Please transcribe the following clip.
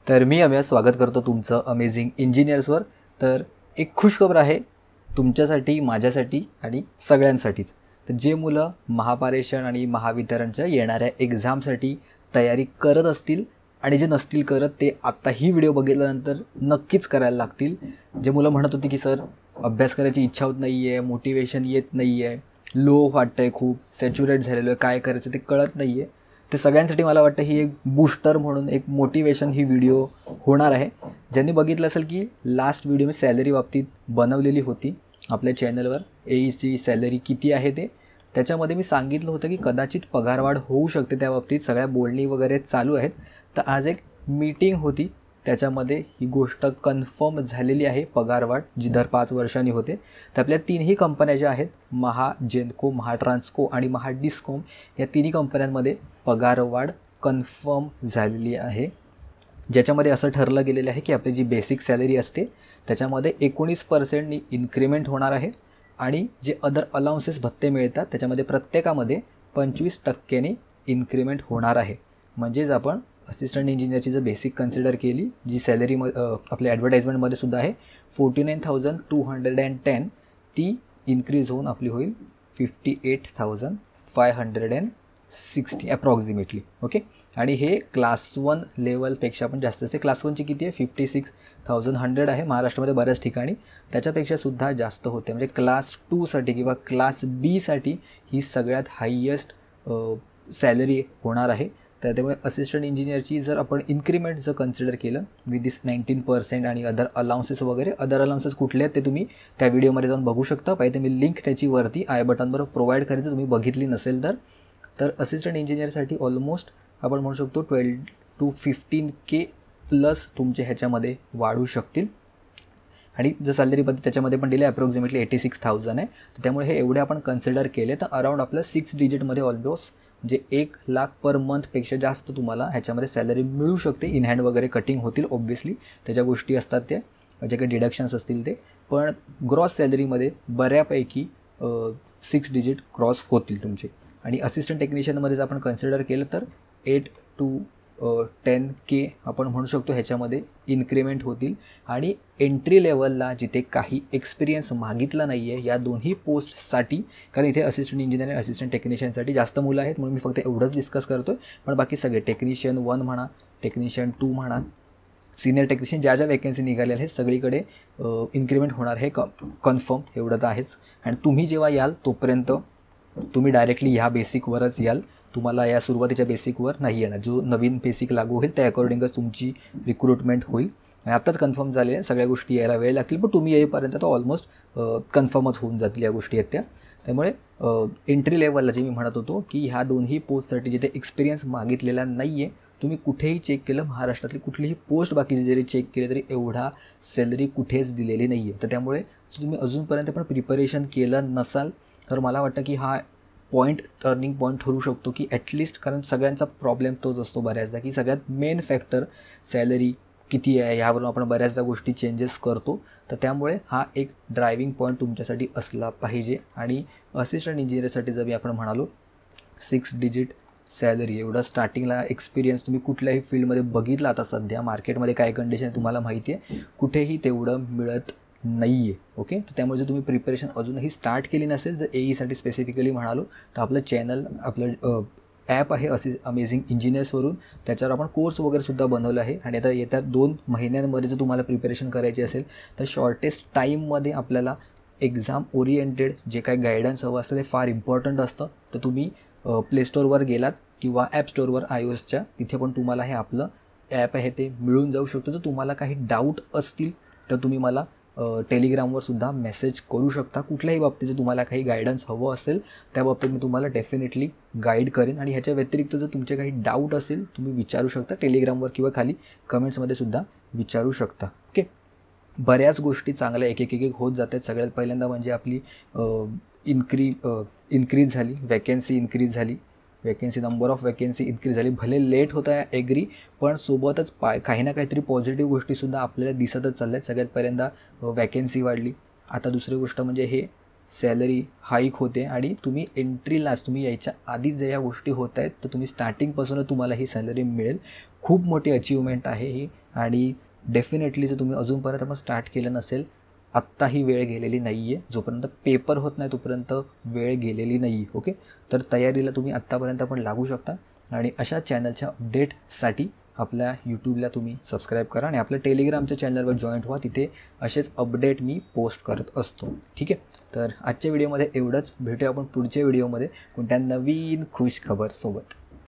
तर मी अमेय स्वागत करतो तुमचं अमेझिंग इंजिनियर्सवर। तर एक खुशखबर आहे तुमच्यासाठी, माझ्यासाठी आणि सगळ्यांसाठीच। तर जे मुलं महापारेषण आणि महावितरणच्या येणाऱ्या एक्झामसाठी तयारी करत असतील आणि जे नसतील करत ते आता ही व्हिडिओ बघितल्यानंतर नक्कीच करायला लागतील। जे मुलं म्हणत होती की सर अभ्यास करायची इच्छा होत नाही आहे, मोटिवेशन येत नाही आहे, लो वाटतं आहे, खूप सॅच्युरेट झालेलो आहे, काय करायचं ते कळत नाही आहे, ते सगळ्यांसाठी मला वाटतं ही एक बूस्टर म्हणून एक मोटिवेशन ही व्हिडिओ होणार आहे। ज्यांनी बघितलं असेल की लास्ट व्हिडिओ मी सॅलरी बाबतीत बनवलेली होती आपल्या चॅनलवर, एईची सॅलरी किती आहे ते, त्याच्यामध्ये मी सांगितलं होतं की कदाचित पगारवाढ होऊ शकते, त्या बाबतीत सगळ्या बोलणी वगैरे चालू आहेत। तर आज एक मीटिंग होती, त्याच्यामध्ये ही गोष्ट कन्फर्म झालेली आहे, पगारवाढ जी दर 5 वर्षांनी होते। तर आपल्या तीनही कंपन्या ज्या आहेत, महाजेनको, महाट्रान्सको आणि महाडिस्कॉम, या तिन्ही कंपन्यांमध्ये पगारवाढ कन्फर्म झालेली आहे, ज्याच्यामध्ये असं ठरलं गेलेलं आहे की आपली जी बेसिक सॅलरी असते त्याच्यामध्ये 19% इन्क्रिमेंट होणार आहे आणि जे अदर अलाउन्सेस भत्ते मिळतात त्याच्यामध्ये प्रत्येकामध्ये 25% इन्क्रिमेंट होणार आहे। म्हणजेच आपण असिस्टंट इंजिनियरची जर बेसिक कन्सिडर केली, जी सॅलरी आपल्या ॲडव्हर्टाईजमेंटमध्ये सुद्धा आहे 49,210, ती इन्क्रीज होऊन आपली होईल 58,560 अप्रॉक्सिमेटली। ओके, आणि हे क्लास 1 लेवलपेक्षा पण जास्त असते। क्लास 1ची किती आहे, 56,100 आहे महाराष्ट्रामध्ये बऱ्याच ठिकाणी, त्याच्यापेक्षा सुद्धा जास्त होते। म्हणजे क्लास 2साठी किंवा क्लास बीसाठी ही सगळ्यात हायेस्ट सॅलरी होणार आहे। तर त्यामुळे असिस्टंट इंजिनियरची जर आपण इन्क्रिमेंट जर कन्सिडर केलं विथ दिस 19% आणि अदर अलाउन्सेस वगैरे, अदर अलाउन्सेस कुठले आहेत ते तुम्ही त्या व्हिडिओमध्ये जाऊन बघू शकता। पाहिजे मी लिंक त्याची वरती आय बटनवर प्रोव्हाइड करायचं, तुम्ही बघितली नसेल तर असिस्टंट इंजिनियरसाठी ऑलमोस्ट आपण म्हणू शकतो 12 to 15K प्लस तुमचे ह्याच्यामध्ये वाढू शकतील। आणि जर सॅलरी पद्धती त्याच्यामध्ये पण दिले अप्रॉक्सिमेटली 86,000 आहे। तर त्यामुळे हे एवढे आपण कन्सिडर केले तर अराउंड आपलं 6 डिजिटमध्ये ऑलमोस्ट जे 1 लाख पर मंथपेक्षा जास्त तुम्हाला ह्याच्यामध्ये सॅलरी मिळू शकते। इन हँड वगैरे कटिंग होतील ऑब्व्हियसली, त्याच्या गोष्टी असतात त्या, जे काही डिडक्शन्स असतील ते, पण ग्रॉस सॅलरीमध्ये बऱ्यापैकी 6 डिजिट क्रॉस होतील तुमचे। आणि असिस्टंट टेक्निशियनमध्ये जर आपण कन्सिडर केलं तर 8 to 10K आपण म्हणू शकतो ह्याच्यामध्ये इन्क्रिमेंट होतील। आणि एंट्री लेवलला जिथे काही एक्सपिरियन्स मागितला नाही आहे या दोन्ही पोस्टसाठी, कारण इथे असिस्टंट इंजिनियर आणि असिस्टंट टेक्निशियनसाठी जास्त मुलं आहेत म्हणून मी फक्त एवढंच डिस्कस करतो आहे, पण बाकी सगळे टेक्निशियन 1 म्हणा, टेक्निशियन 2 म्हणा, सिनियर टेक्निशियन ज्या ज्या वॅकन्सी निघालेल्या आहेत सगळीकडे इन्क्रिमेंट होणार हे कन्फर्म, एवढं तर आहेच। आणि तुम्ही जेव्हा याल तोपर्यंत तुम्ही डायरेक्टली ह्या बेसिकवरच याल, तुम्हाला या सुरुवातीच्या बेसिकवर नाही येणार। जो नवीन बेसिक लागू होईल त्या अकॉर्डिंगच तुमची रिक्रुटमेंट होईल। आणि आत्ताच कन्फर्म झाले आहे, सगळ्या गोष्टी यायला वेळ लागतील, पण तुम्ही येईपर्यंत तो ऑलमोस्ट कन्फर्मच होऊन जातील या गोष्टी आहेत त्या। त्यामुळे एंट्री लेवलला जे मी म्हणत होतो की ह्या दोन्ही पोस्टसाठी जिथे एक्सपिरियन्स मागितलेला नाही आहे, तुम्ही कुठेही चेक केलं, महाराष्ट्रातली कुठलीही पोस्ट बाकीची जरी चेक केली तरी एवढा सॅलरी कुठेच दिलेली नाही आहे। तर त्यामुळे तुम्ही अजूनपर्यंत पण प्रिपरेशन केलं नसाल तर मला वाटतं की हा टर्निंग पॉईंट ठरू शकतो की ॲटलिस्ट, कारण सगळ्यांचा प्रॉब्लेम तोच असतो बऱ्याचदा की सगळ्यात मेन फॅक्टर सॅलरी किती आहे, ह्यावरून आपण बऱ्याचदा गोष्टी चेंजेस करतो। तर त्यामुळे हा एक ड्रायव्हिंग पॉईंट तुमच्यासाठी असला पाहिजे। आणि असिस्टंट इंजिनियरसाठी जर मी आपण म्हणालो 6 डिजिट सॅलरी, एवढं स्टार्टिंगला एक्सपिरियन्स तुम्ही कुठल्याही फील्डमध्ये बघितला, आता सध्या मार्केटमध्ये काय कंडिशन आहे तुम्हाला माहिती आहे, कुठेही तेवढं मिळत नाही आहे। ओके, तर त्यामुळे जर तुम्ही प्रिपरेशन अजूनही स्टार्ट केली नसेल, जर एईसाठी स्पेसिफिकली म्हणालो तर आपलं चॅनल, आपलं ॲप आहे अमेझिंग इंजिनियर्सवरून, त्याच्यावर आपण कोर्स वगैरे सुद्धा बनवलं आहे। आणि आता येत्या 2 महिन्यांमध्ये जर तुम्हाला प्रिपरेशन करायची असेल तर शॉर्टेस्ट टाईममध्ये आपल्याला एक्झाम ओरिएंटेड जे काही गायडन्स हवं असतं ते फार इम्पॉर्टंट असतं। तर तुम्ही प्ले स्टोअरवर गेलात किंवा ॲप स्टोअरवर iOSच्या, तिथे पण तुम्हाला हे आपलं ॲप आहे ते मिळून जाऊ शकतं। जर तुम्हाला काही डाऊट असतील तर तुम्ही मला टेलिग्रामवर सुद्धा मेसेज करू शकता। कुठल्याही बाबतीचं तुम्हाला काही गायडन्स हवं असेल त्या बाबतीत मी तुम्हाला डेफिनेटली गाईड करेन। आणि ह्याच्या व्यतिरिक्त जर तुमचे काही डाऊट असेल तुम्ही विचारू शकता टेलिग्रामवर किंवा खाली कमेंट्समध्ये सुद्धा विचारू शकता। ओके, बऱ्याच गोष्टी चांगल्या एक एक होत जात आहेत। सगळ्यात पहिल्यांदा म्हणजे आपली इन्क्रीज झाली, वॅकन्सी इन्क्रीज झाली, vacancy number of vacancy increase झाली, भले लेट होत आहे ॲग्री, पण सोबतच काही ना काहीतरी पॉझिटिव्ह गोष्टीसुद्धा आपल्याला दिसतच चालल्या आहेत। सगळ्यात पहिल्यांदा वॅकन्सी वाढली, आता दुसरी गोष्ट म्हणजे हे सॅलरी हाईक होते आणि तुम्ही एंट्रीलाच, तुम्ही यायच्या आधीच ज्या ह्या गोष्टी होत आहेत तर तुम्ही स्टार्टिंगपासूनच तुम्हाला ही सॅलरी मिळेल। खूप मोठी अचीवमेंट आहे ही आणि डेफिनेटली जर तुम्ही अजूनपर्यंत पण स्टार्ट केलं नसेल, आत्ताही वेळ गेलेली नाही आहे. जोपर्यंत पेपर होत नाही तोपर्यंत वेळ गेलेली नाही आहे. ओके, तर तयारीला तुम्ही आत्तापर्यंत पण लागू शकता आणि अशा चॅनलच्या अपडेटसाठी आपल्या यूट्यूबला तुम्ही सबस्क्राईब करा आणि आपल्या टेलिग्रामच्या चॅनलवर जॉईंट व्हा. तिथे असेच अपडेट मी पोस्ट करत असतो. ठीक आहे, तर आजच्या व्हिडिओमध्ये एवढंच. भेटूया आपण पुढच्या व्हिडिओमध्ये कोणत्या नवीन खुश खबरसोबत.